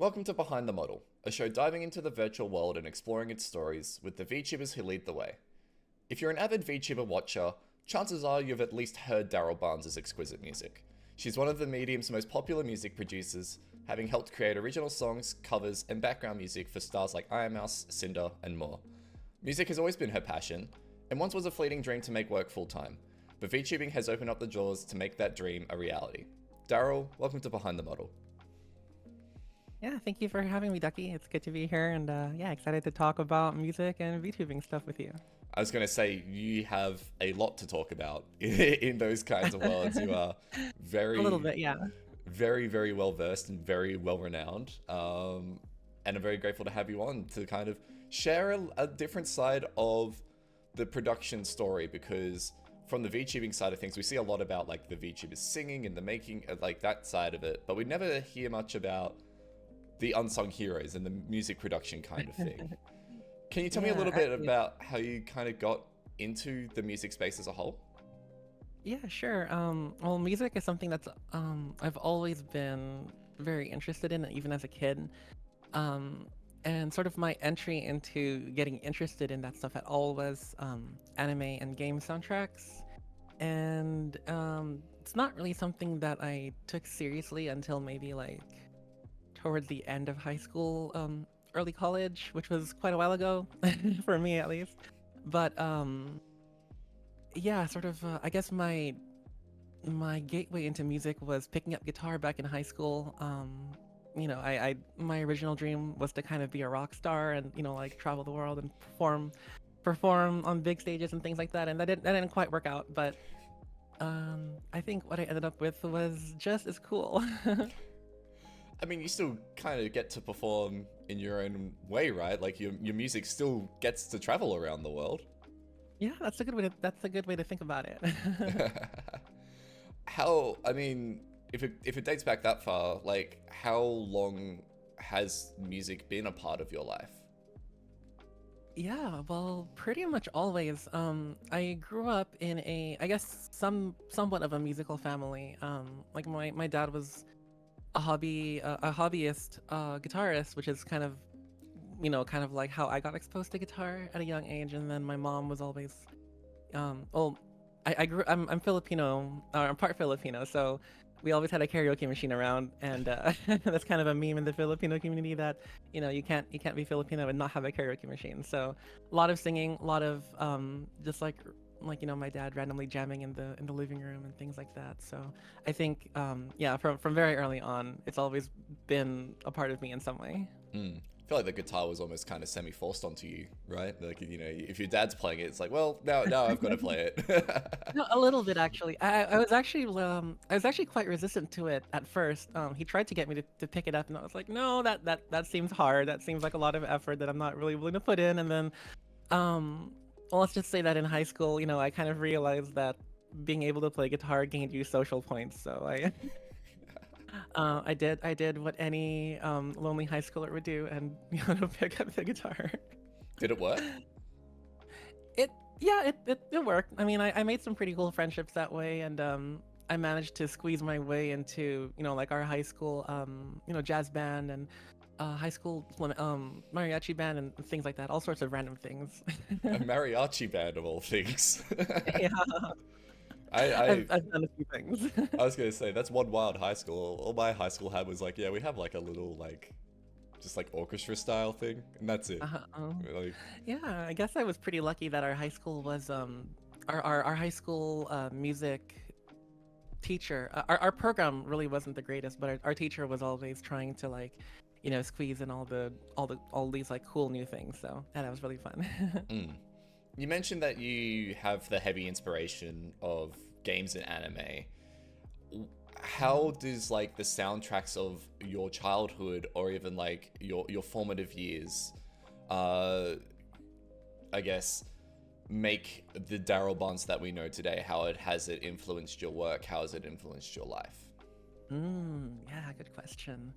Welcome to Behind the Model, a show diving into the virtual world and exploring its stories with the VTubers who lead the way. If you're an avid VTuber watcher, chances are you've at least heard Daryl Barnes' exquisite music. She's one of the medium's most popular music producers, having helped create original songs, covers, and background music for stars like Iron Mouse, Cinder, and more. Music has always been her passion, and once was a fleeting dream to make work full-time, but VTubing has opened up the doors to make that dream a reality. Daryl, welcome to Behind the Model. Yeah, thank you for having me, Ducky. It's good to be here, and yeah, excited to talk about music and VTubing stuff with you. I was going to say, you have a lot to talk about in those kinds of worlds. You are A little bit, yeah. very well versed and very well renowned. And I'm very grateful to have you on to kind of share a different side of the production story, because from the VTubing side of things, we see a lot about like the VTubers singing and the making, like that side of it, but we never hear much about the unsung heroes and the music production kind of thing. Can you tell me a little bit about how you kind of got into the music space as a whole? Yeah, sure. Well, music is something that's I've always been very interested in, even as a kid. And sort of my entry into getting interested in that stuff at all was anime and game soundtracks. And it's not really something that I took seriously until maybe like towards the end of high school, early college, which was quite a while ago, for me at least. But yeah, sort of, I guess my gateway into music was picking up guitar back in high school. You know, my original dream was to kind of be a rock star and, you know, like travel the world and perform on big stages and things like that. And that didn't quite work out, but I think what I ended up with was just as cool. I mean, you still kind of get to perform in your own way, right? Like your music still gets to travel around the world. Yeah, that's a good way to think about it. How, I mean, if it dates back that far, like how long has music been a part of your life? Yeah, well, pretty much always. I grew up in I guess somewhat of a musical family. Like my dad was a hobbyist guitarist, which is kind of, you know, kind of like how I got exposed to guitar at a young age. And then my mom was always, well, I'm Filipino, I'm part Filipino, so we always had a karaoke machine around, and that's kind of a meme in the Filipino community that, you know, you can't be Filipino and not have a karaoke machine. So a lot of singing, a lot of just like you know, my dad randomly jamming in the living room and things like that. So I think yeah, from very early on, it's always been a part of me in some way. I feel like the guitar was almost kind of semi-forced onto you, right? Like, you know, if your dad's playing it, it's like, well, now I've got to play it. No, a little bit actually. I was actually quite resistant to it at first. He tried to get me to pick it up, and I was like, no, that seems hard. That seems like a lot of effort that I'm not really willing to put in. And then, well, let's just say that in high school, you know, I kind of realized that being able to play guitar gained you social points. So I did what any lonely high schooler would do, and you know, pick up the guitar. Did it work? It worked. I mean, I made some pretty cool friendships that way, and I managed to squeeze my way into, you know, like our high school you know, jazz band and high school mariachi band and things like that. All sorts of random things. A mariachi band of all things. Yeah. I've done a few things. I was gonna say, that's one wild high school. All my high school had was like, yeah, we have like a little like, just like orchestra style thing, and that's it. Like, Yeah, I guess I was pretty lucky that our high school was our high school music teacher. Our program really wasn't the greatest, but our teacher was always trying to, like, you know, squeeze in all these like cool new things. So yeah, that was really fun. You mentioned that you have the heavy inspiration of games and anime. How does like the soundtracks of your childhood or even like your formative years, I guess, make the Daryl Barnes that we know today? How has it influenced your work? How has it influenced your life? Yeah, good question.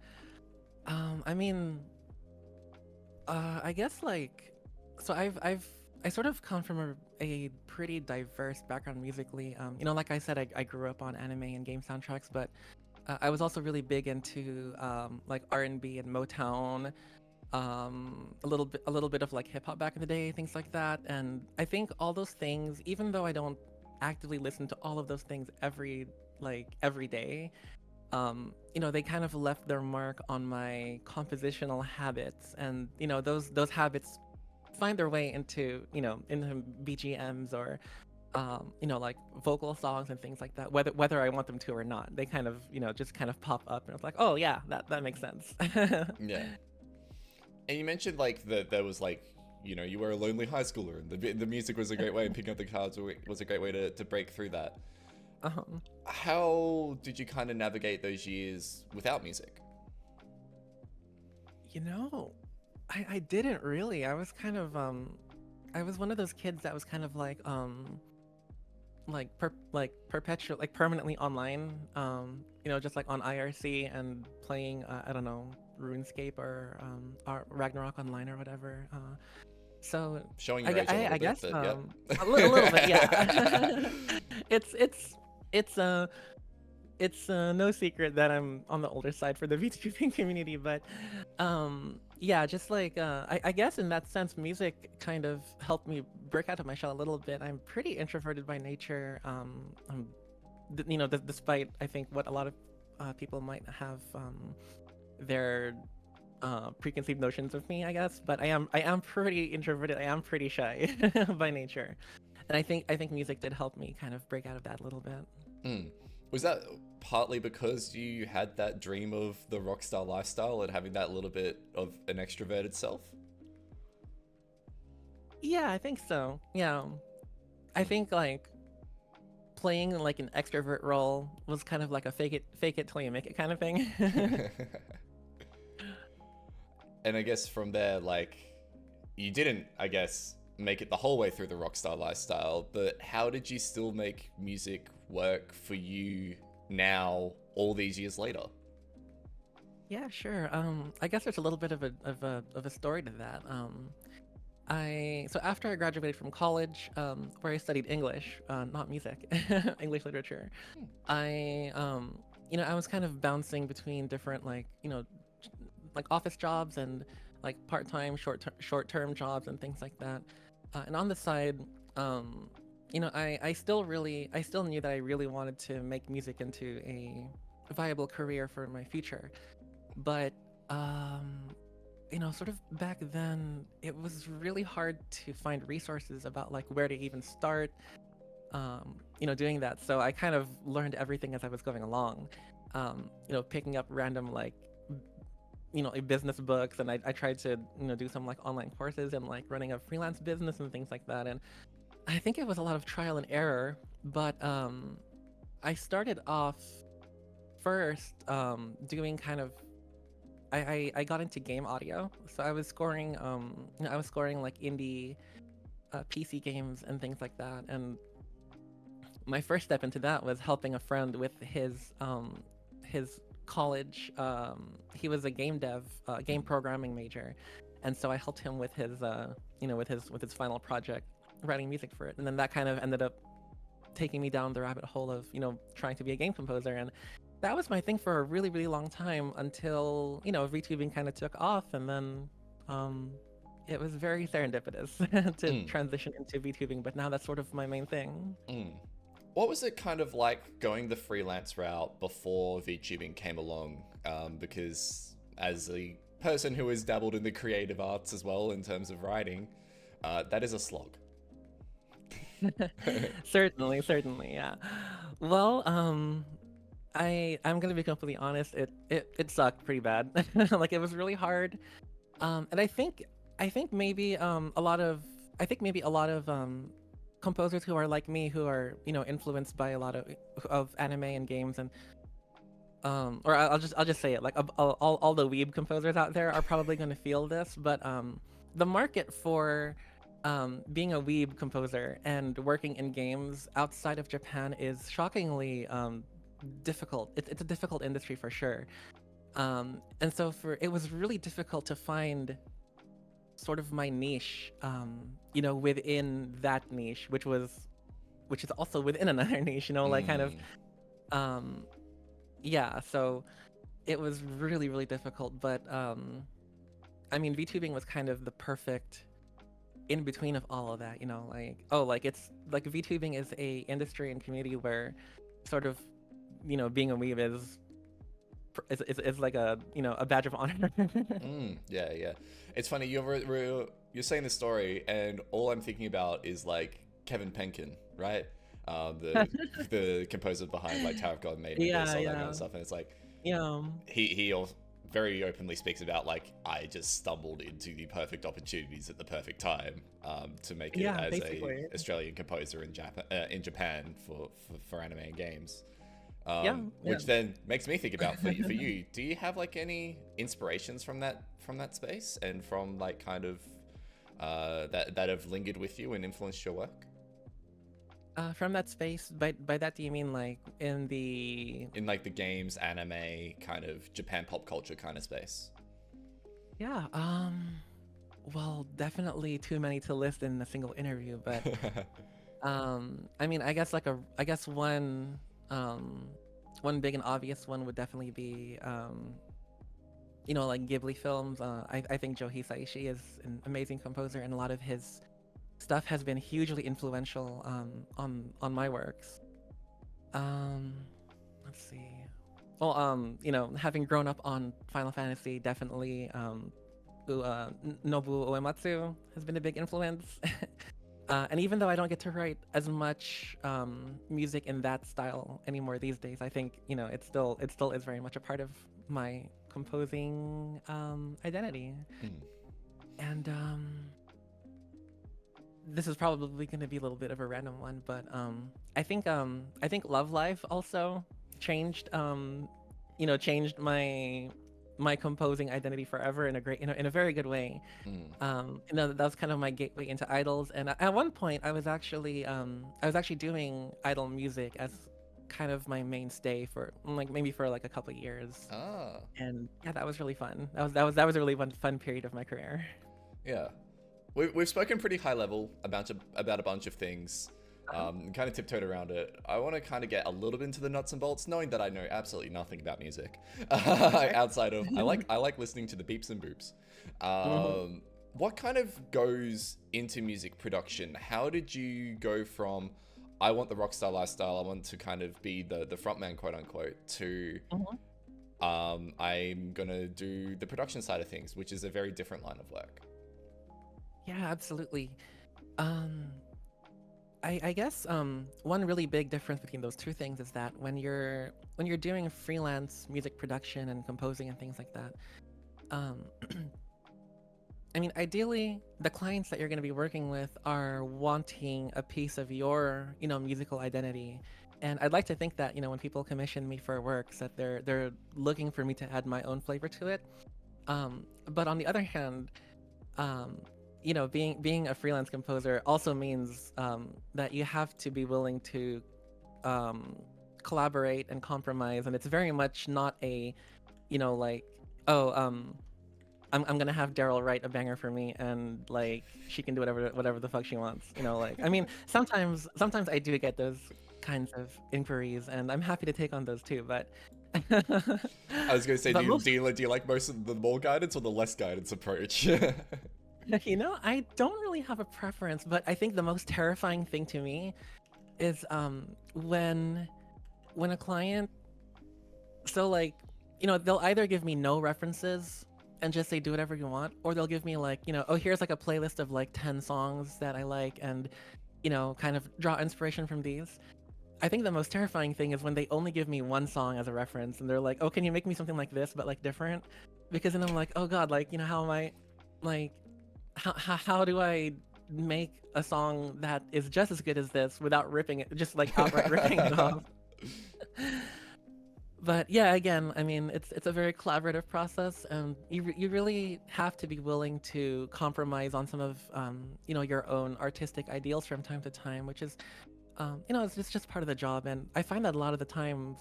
I mean, I guess like, so I sort of come from a pretty diverse background musically. You know, like I said, I grew up on anime and game soundtracks, but I was also really big into like R&B and Motown, a little bit of like hip hop back in the day, things like that. And I think all those things, even though I don't actively listen to all of those things every day, they kind of left their mark on my compositional habits, and those habits find their way into BGMs or like vocal songs and things like that, whether I want them to or not. They kind of, just kind of pop up, and it's like, oh yeah, that makes sense. Yeah. And you mentioned like that there was like, you were a lonely high schooler, and the music was a great way, and picking up the cards was a great way to break through that. How did you kind of navigate those years without music? I didn't really. I was kind of I was one of those kids that was kind of perpetual, like permanently online, just like on IRC and playing I don't know, RuneScape or Ragnarok online or whatever. So showing your age a little I bit, guess but yeah. a little bit, yeah. it's it's no secret that I'm on the older side for the VTubing community, but yeah, just like I guess in that sense, music kind of helped me break out of my shell a little bit. I'm pretty introverted by nature. Despite I think what a lot of people might have their preconceived notions of me, I guess, but I am pretty introverted. I am pretty shy by nature, and I think music did help me kind of break out of that a little bit. Was that partly because you had that dream of the rockstar lifestyle and having that little bit of an extroverted self? Yeah, I think so. Yeah, I think like playing like an extrovert role was kind of like a fake it till you make it kind of thing. And I guess from there, like, you didn't, I guess, make it the whole way through the rockstar lifestyle, but how did you still make music work for you now, all these years later? Yeah, sure. I guess there's a little bit of a story to that. So after I graduated from college, where I studied English, not music, English literature, I I was kind of bouncing between different like office jobs and like part-time, short-term jobs and things like that. And on the side, I still knew that I really wanted to make music into a viable career for my future. But, sort of back then, it was really hard to find resources about like where to even start, doing that. So I kind of learned everything as I was going along, picking up random business books, and I tried to do some like online courses and like running a freelance business and things like that. And I think it was a lot of trial and error, but I started off first doing kind of I got into game audio, so I was scoring like indie PC games and things like that. And my first step into that was helping a friend with his college. He was a game programming major, and so I helped him with his with his final project, writing music for it. And then that kind of ended up taking me down the rabbit hole of trying to be a game composer. And that was my thing for a really, really long time until VTubing kind of took off. And then it was very serendipitous to transition into VTubing, but now that's sort of my main thing. What was it kind of like going the freelance route before VTubing came along? Because as a person who has dabbled in the creative arts as well in terms of writing, that is a slog. Certainly, yeah. Well, I'm gonna be completely honest. It sucked pretty bad. Like it was really hard. And I think maybe a lot of composers who are like me, who are influenced by a lot of anime and games, and or I'll just say it, like all the weeb composers out there are probably going to feel this, but the market for being a weeb composer and working in games outside of Japan is shockingly difficult. It's a difficult industry for sure. And so it was really difficult to find sort of my niche, within that niche, which is also within another niche, like kind of, yeah, so it was really, really difficult. But I mean, VTubing was kind of the perfect in between of all of that, like, oh, like it's like VTubing is a industry and community where sort of, being a weeb is like a, a badge of honor. Yeah, yeah. It's funny, you're saying this story, and all I'm thinking about is like Kevin Penkin, right? The composer behind like Tower of God, Made in Abyss, Yeah, all that kind yeah, of stuff, and it's like yeah, he very openly speaks about like I just stumbled into the perfect opportunities at the perfect time to make it yeah, as a basically. Australian composer in Japan for anime and games. Yeah, yeah. Which then makes me think about for you. Do you have like any inspirations from that space and from like kind of that have lingered with you and influenced your work? From that space, by that do you mean like in the? In like the games, anime, kind of Japan pop culture kind of space. Yeah, well, definitely too many to list in a single interview, but I mean, I guess one big and obvious one would definitely be like Ghibli films. I think Joe Hisaishi is an amazing composer, and a lot of his stuff has been hugely influential on my works. Um, let's see. Well, having grown up on Final Fantasy, definitely Nobuo Uematsu has been a big influence. And even though I don't get to write as much music in that style anymore these days, I think it still is very much a part of my composing identity. Hmm. And this is probably going to be a little bit of a random one, but I think Love Life also changed changed my composing identity forever in a great in a very good way. That was kind of my gateway into idols, and at one point I was actually doing idol music as kind of my mainstay for like maybe for like a couple of years. Ah, And yeah, that was really fun. That was a really fun period of my career. yeah. We've spoken pretty high level about a bunch of things, kind of tiptoed around it. I want to kind of get a little bit into the nuts and bolts, knowing that I know absolutely nothing about music Okay. outside of I like listening to the beeps and boops. Mhm. What kind of goes into music production? How did you go from I want the rockstar lifestyle, I want to kind of be the frontman, quote unquote, to Mhm. I'm gonna do the production side of things, which is a very different line of work. Yeah, absolutely. Um, I guess one really big difference between those two things is that when you're doing freelance music production and composing and things like that, um, I mean, ideally, the clients that you're going to be working with are wanting a piece of your, musical identity. And I'd like to think that, when people commission me for works, that they're looking for me to add my own flavor to it. But on the other hand, um, being a freelance composer also means that you have to be willing to um, collaborate and compromise, and it's very much not a, like, oh, I'm gonna have Daryl write a banger for me, and like she can do whatever the fuck she wants. Like, I mean, sometimes I do get those kinds of inquiries, and I'm happy to take on those too. But I was gonna say, but most, do you like most of the more guidance or the less guidance approach? I don't really have a preference, but I think the most terrifying thing to me is when a client, so like, they'll either give me no references and just say do whatever you want, or they'll give me like, oh, here's like a playlist of like 10 songs that I like, and kind of draw inspiration from these. I think the most terrifying thing is when they only give me one song as a reference, and they're like, oh, can you make me something like this but like different? Because then I'm like, oh god, like, how am I, like, how do I make a song that is just as good as this without ripping it, just like outright ripping it off? But yeah, again, I mean, it's a very collaborative process, and you really have to be willing to compromise on some of your own artistic ideals from time to time, which is it's just part of the job. And I find that a lot of the times,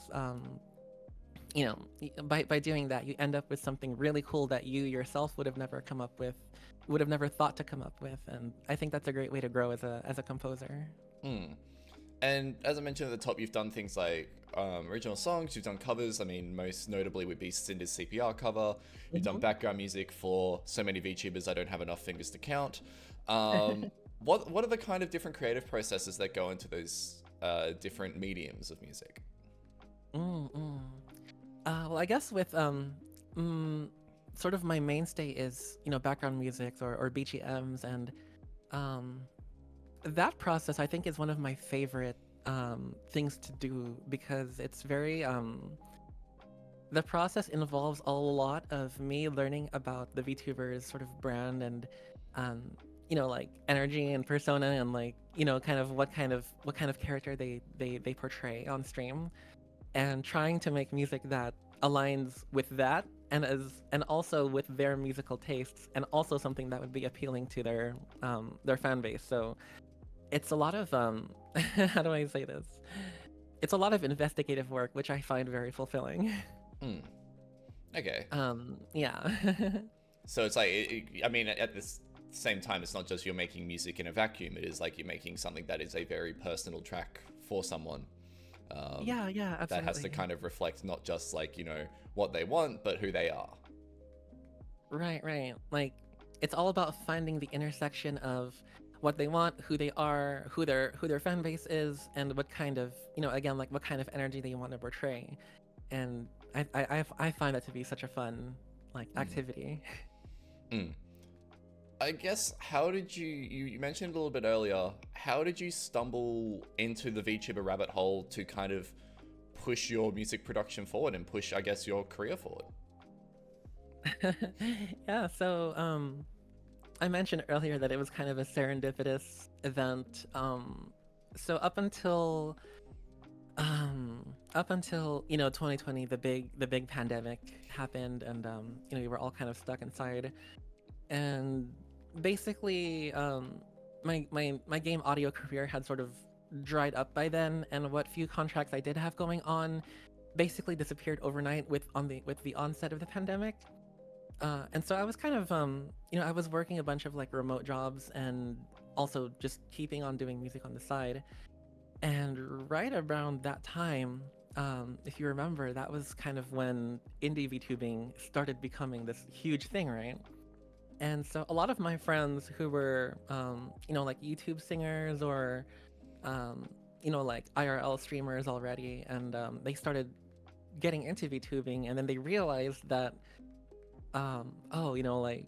by doing that, you end up with something really cool that you yourself would have never come up with, would have never thought to come up with. And I think that's a great way to grow as a composer. Hmm. And as I mentioned at the top, you've done things like original songs, you've done covers. I mean, most notably would be Cinder's CPR cover. You've done Hmm. background music for so many VTubers I don't have enough fingers to count. Um, what are the kind of different creative processes that go into those different mediums of music? Mm-mm. Well, I guess with mm, sort of my mainstay is background music or BGMs, and um, that process I think is one of my favorite things to do because it's very the process involves a lot of me learning about the VTuber's sort of brand and um, like energy and persona and like kind of what kind of character they portray on stream, and trying to make music that aligns with that and also with their musical tastes and also something that would be appealing to their fan base. So it's a lot of how do I say this? It's a lot of investigative work, which I find very fulfilling. Hmm. Okay. Yeah. So it's like, I mean, at this same time, it's not just you're making music in a vacuum. It is like you're making something that is a very personal track for someone. Yeah, yeah, That has to absolutely. kind of reflect not just like, what they want, but who they are. Right, right. Like it's all about finding the intersection of what they want, who they are, who their fan base is, and what kind of, again, like what kind of energy they want to portray. And I find that to be such a fun like Mm. activity. Mm. I guess, how did you mentioned a little bit earlier, how did you stumble into the VTuber rabbit hole to kind of push your music production forward and push, I guess, your career forward? Yeah, so I mentioned earlier that it was kind of a serendipitous event. So up until 2020, the big pandemic happened, and we were all kind of stuck inside. And basically, my game audio career had sort of dried up by then, and what few contracts I did have going on basically disappeared overnight with the onset of the pandemic. And so I was kind of I was working a bunch of like remote jobs and also just keeping on doing music on the side. And right around that time, if you remember, that was kind of when indie VTubing started becoming this huge thing, right? And so a lot of my friends who were, like YouTube singers or, like IRL streamers already, and they started getting into VTubing, and then they realized that, oh, like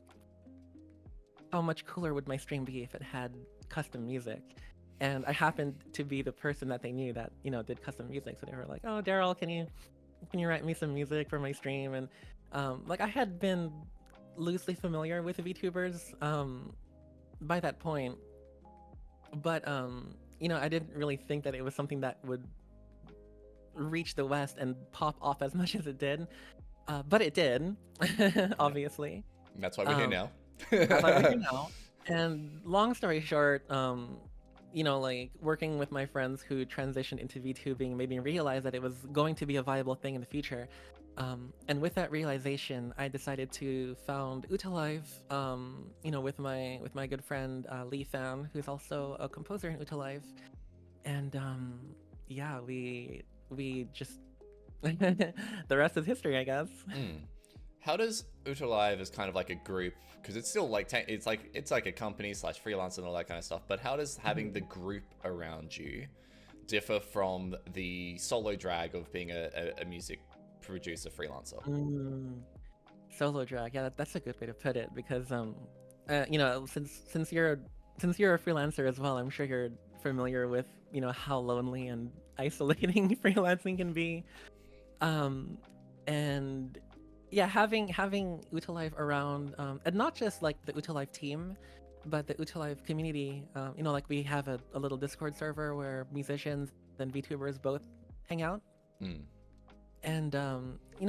how much cooler would my stream be if it had custom music? And I happened to be the person that they knew that did custom music, so they were like, "Oh, Daryl, can you write me some music for my stream?" And like I had been loosely familiar with VTubers by that point, but I didn't really think that it was something that would reach the West and pop off as much as it did. But it did, Yeah. obviously. That's why we're here Um, now. that's why we're here now. And long story short, like working with my friends who transitioned into VTubing made me realize that it was going to be a viable thing in the future. And with that realization, I decided to found Utalive, with my good friend Lee Fan, who's also a composer in Utalive. And yeah, we just the rest is history, I guess. Mm. How does Uta Live as kind of like a group, because it's still like it's like a company slash freelance and all that kind of stuff, but how does having the group around you differ from the solo drag of being a music producer freelancer? Mm, solo drag, yeah, that's a good way to put it because since you're a freelancer as well, I'm sure you're familiar with how lonely and isolating freelancing can be. Um, and yeah, having Utalive around, and not just like the Utalive team, but the Utalive community. Like we have a little Discord server where musicians and VTubers both hang out, Mm. and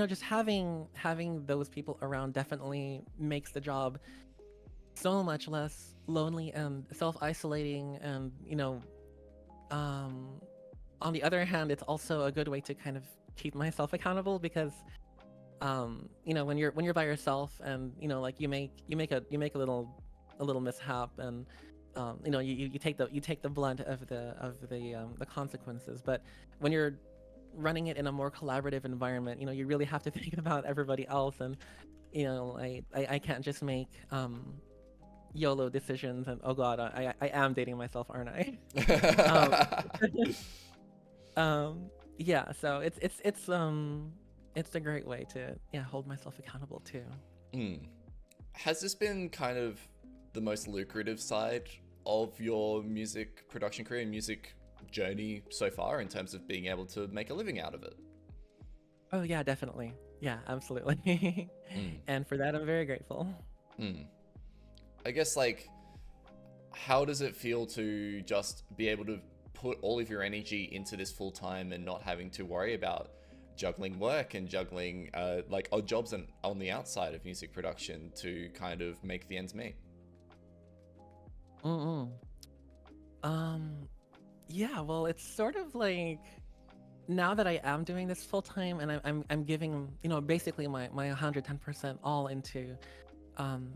just having those people around definitely makes the job so much less lonely and self-isolating, and um, on the other hand, it's also a good way to kind of keep myself accountable because when you're by yourself and like you make a little mishap and you take the blunt of the consequences. But when you're running it in a more collaborative environment, you really have to think about everybody else. And I can't just make YOLO decisions. And oh god, I am dating myself, aren't I? um, yeah, so it's a great way to hold myself accountable too. Has this been kind of the most lucrative side of your music production career and music journey so far in terms of being able to make a living out of it? Oh yeah, definitely. Yeah, absolutely. And for that, I'm very grateful. I guess, like, how does it feel to just be able to put all of your energy into this full time and not having to worry about juggling work and juggling like odd jobs on the outside of music production to kind of make the ends meet? Yeah, well, it's sort of like now that I am doing this full time and I'm giving, basically my 110% all into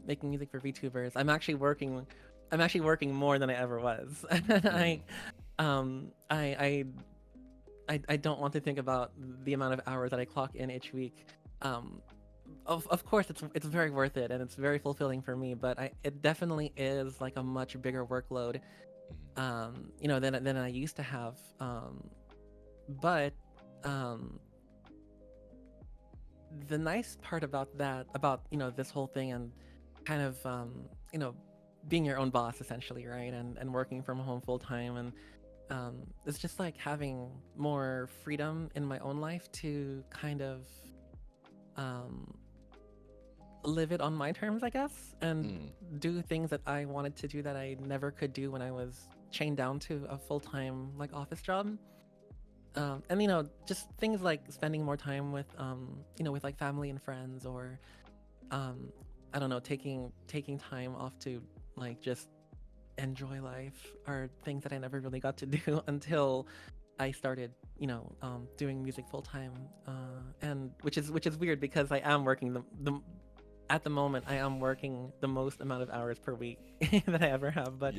making music for VTubers. I'm actually working more than I ever was. I I don't want to think about the amount of hours that I clock in each week. Of course it's very worth it and it's very fulfilling for me, but it definitely is like a much bigger workload than I used to have. But the nice part about that, about this whole thing and kind of being your own boss essentially, right? And working from home full time, and it's just like having more freedom in my own life to kind of live it on my terms, I guess, and do things that I wanted to do that I never could do when I was chained down to a full-time like office job. And just things like spending more time with with like family and friends, or I don't know, taking time off to like just enjoy life, are things that I never really got to do until I started doing music full time, and which is weird because I am working the at the moment I am working the most amount of hours per week that I ever have. But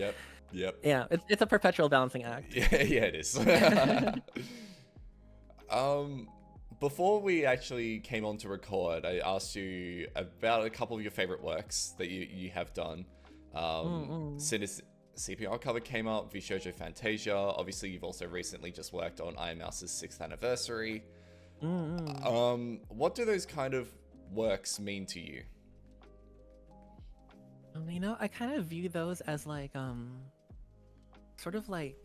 Yep. yeah, it's a perpetual balancing act. Yeah, it is. Before we actually came on to record, I asked you about a couple of your favorite works that you have done. Since CPR cover came up, Vishojo Fantasia. Obviously, you've also recently just worked on Iron Mouse's 6th anniversary. What do those kind of works mean to you? I kind of view those as like sort of like,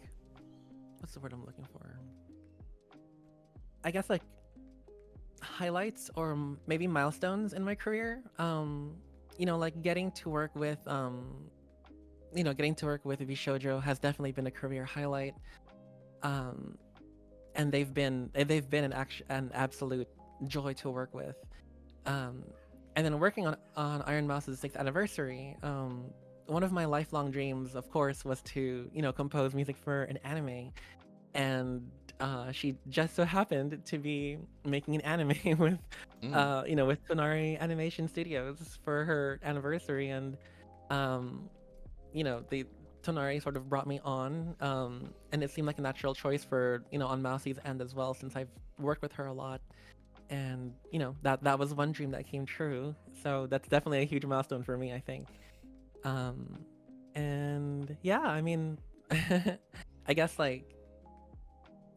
what's the word I'm looking for? I guess like highlights or maybe milestones in my career. Like getting to work with Vishojo has definitely been a career highlight. And they've been an absolute joy to work with. And then working on Iron Mouse's 6th anniversary, one of my lifelong dreams, of course, was to compose music for an anime, and she just so happened to be making an anime with with Tonari Animation Studios for her anniversary. And the Tonari sort of brought me on, and it seemed like a natural choice for on Mousie's end as well, since I've worked with her a lot. And that was one dream that came true, so that's definitely a huge milestone for me, I think. And yeah, I mean, I guess like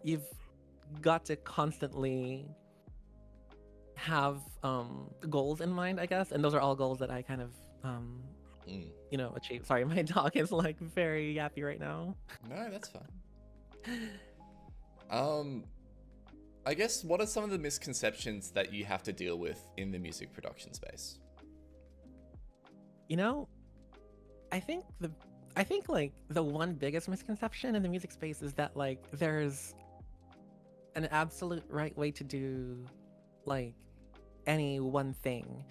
you've got to constantly have goals in mind, I guess, and those are all goals that I kind of achieve. Sorry, my dog is like very yappy right now. No, that's fine. I guess, what are some of the misconceptions that you have to deal with in the music production space? I think like the one biggest misconception in the music space is that like there's an absolute right way to do like any one thing.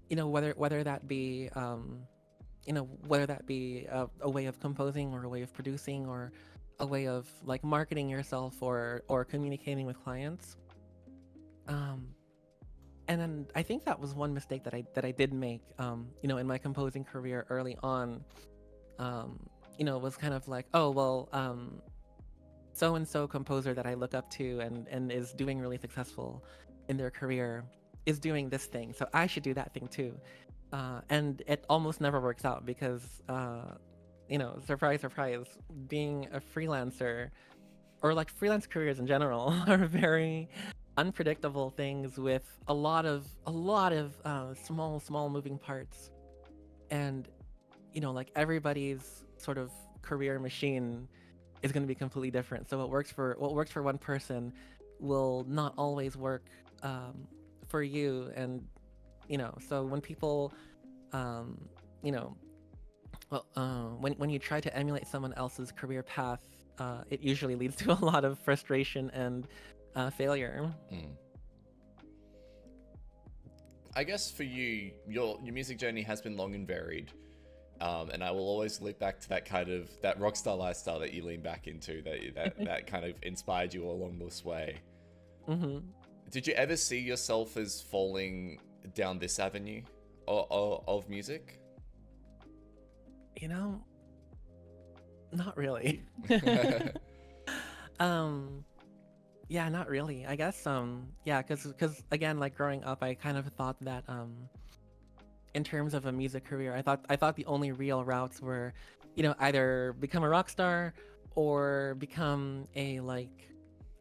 Whether that be whether that be a way of composing, or a way of producing, or a way of like marketing yourself, or communicating with clients. And then I think that was one mistake that I did make in my composing career early on. was kind of like, oh well, so and so composer that I look up to and is doing really successful in their career is doing this thing, so I should do that thing too. And it almost never works out because, surprise, surprise, being a freelancer or like freelance careers in general are very unpredictable things with a lot of small moving parts, and like everybody's sort of career machine is going to be completely different. So what works for one person will not always work for you, and so when people um, you know when you try to emulate someone else's career path, it usually leads to a lot of frustration and failure. Mm. I guess for you, your music journey has been long and varied. And I will always look back to that kind of that rock star lifestyle that you lean back into, that kind of inspired you along this way. Hmm. Did you ever see yourself as falling down this avenue of music? Not really. um yeah, not really, I guess. Yeah, because again, like growing up, I kind of thought that in terms of a music career, I thought the only real routes were, either become a rock star or become a, like,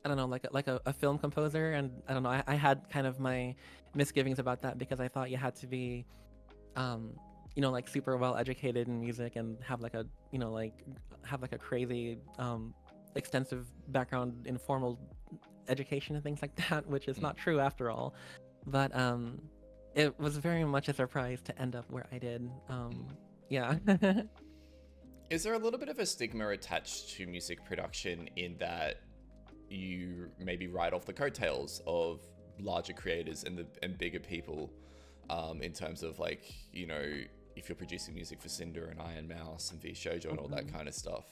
I don't know, like a film composer. And I don't know, I had kind of my misgivings about that because I thought you had to be like super well educated in music and have like a crazy extensive background in formal education and things like that, which is not true after all. But it was very much a surprise to end up where I did. Yeah. Is there a little bit of a stigma attached to music production in that you maybe ride off the coattails of larger creators and bigger people, in terms of, like, if you're producing music for Cinder and Iron Mouse and V Shoujo and all that kind of stuff,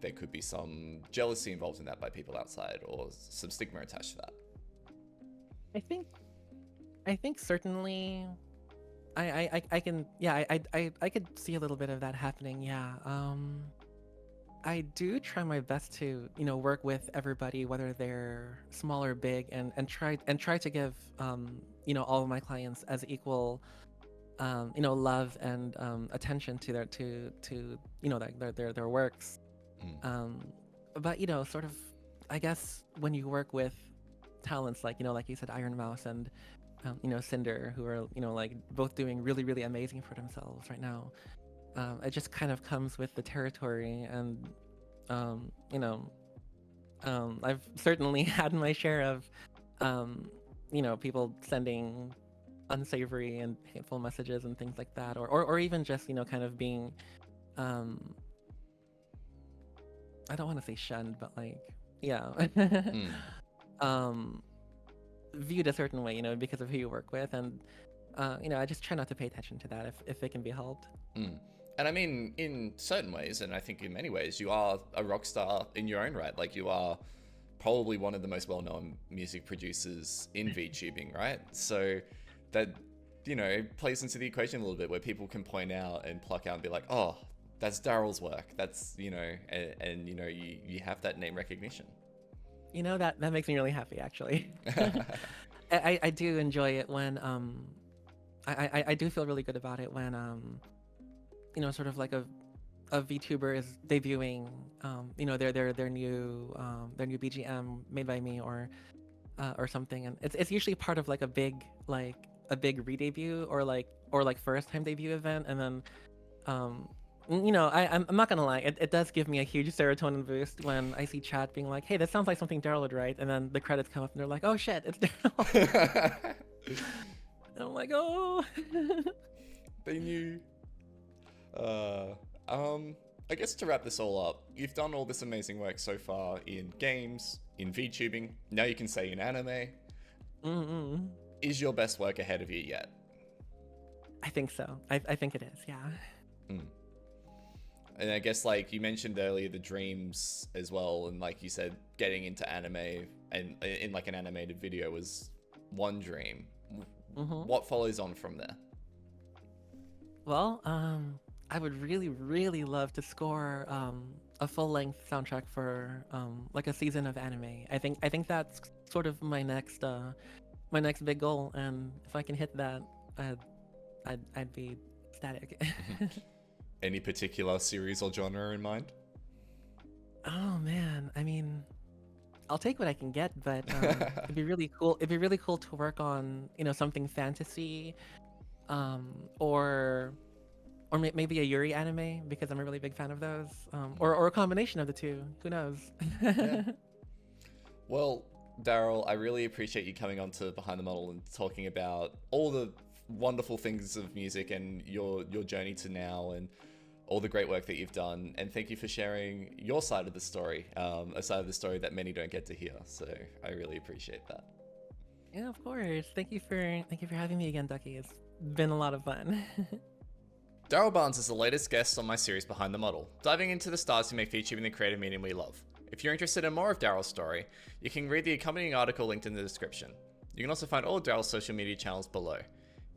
there could be some jealousy involved in that by people outside, or some stigma attached to that? I think certainly I can, yeah, I could see a little bit of that happening. Yeah. I do try my best to work with everybody, whether they're small or big, and try to give all of my clients as equal love and attention to their works. But sort of, I guess when you work with talents like you said, Iron Mouse and Cinder, who are like both doing really, really amazing for themselves right now. It just kind of comes with the territory, and I've certainly had my share of people sending unsavory and hateful messages and things like that, or even just kind of being I don't want to say shunned, but like, yeah. Viewed a certain way, because of who you work with, and I just try not to pay attention to that if it can be helped. And I mean, in certain ways, and I think in many ways, you are a rock star in your own right. Like, you are probably one of the most well-known music producers in VTubing, right? So that, plays into the equation a little bit, where people can point out and pluck out and be like, oh, that's Daryl's work. That's, you have that name recognition. That makes me really happy, actually. I do enjoy it when I do feel really good about it when sort of like a VTuber is debuting their new BGM made by me, or something, and it's usually part of like a big re-debut or like first time debut event. And then I'm not gonna lie, it does give me a huge serotonin boost when I see chat being like, hey, this sounds like something Daryl would write, and then the credits come up and they're like, oh shit, it's Daryl. And I'm like, oh. They knew. I guess to wrap this all up, you've done all this amazing work so far in games, in VTubing, now you can say in anime. Mm-hmm. Is your best work ahead of you yet? I think so. I think it is, yeah. And I guess, like you mentioned earlier, the dreams as well, and like you said, getting into anime and in like an animated video was one dream. What follows on from there? Well, I would really, really love to score a full-length soundtrack for like a season of anime. I think that's sort of my next big goal, and if I can hit that, I'd I'd be ecstatic. Any particular series or genre in mind? Oh man, I mean, I'll take what I can get, but it'd be really cool. It'd be really cool to work on, something fantasy, um, or maybe a Yuri anime because I'm a really big fan of those, or a combination of the two. Who knows? Yeah. Well, Daryl, I really appreciate you coming on to Behind the Model and talking about all the wonderful things of music and your journey to now and all the great work that you've done. And thank you for sharing your side of the story, a side of the story that many don't get to hear. So I really appreciate that. Yeah, of course. Thank you for having me again, Ducky. It's been a lot of fun. Daryl Barnes is the latest guest on my series Behind the Model, diving into the stars who make VTubing the creative medium we love. If you're interested in more of Daryl's story, you can read the accompanying article linked in the description. You can also find all of Daryl's social media channels below.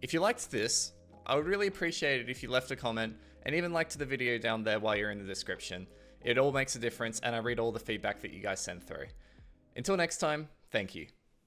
If you liked this, I would really appreciate it if you left a comment and even liked the video down there while you're in the description. It all makes a difference, and I read all the feedback that you guys send through. Until next time, thank you.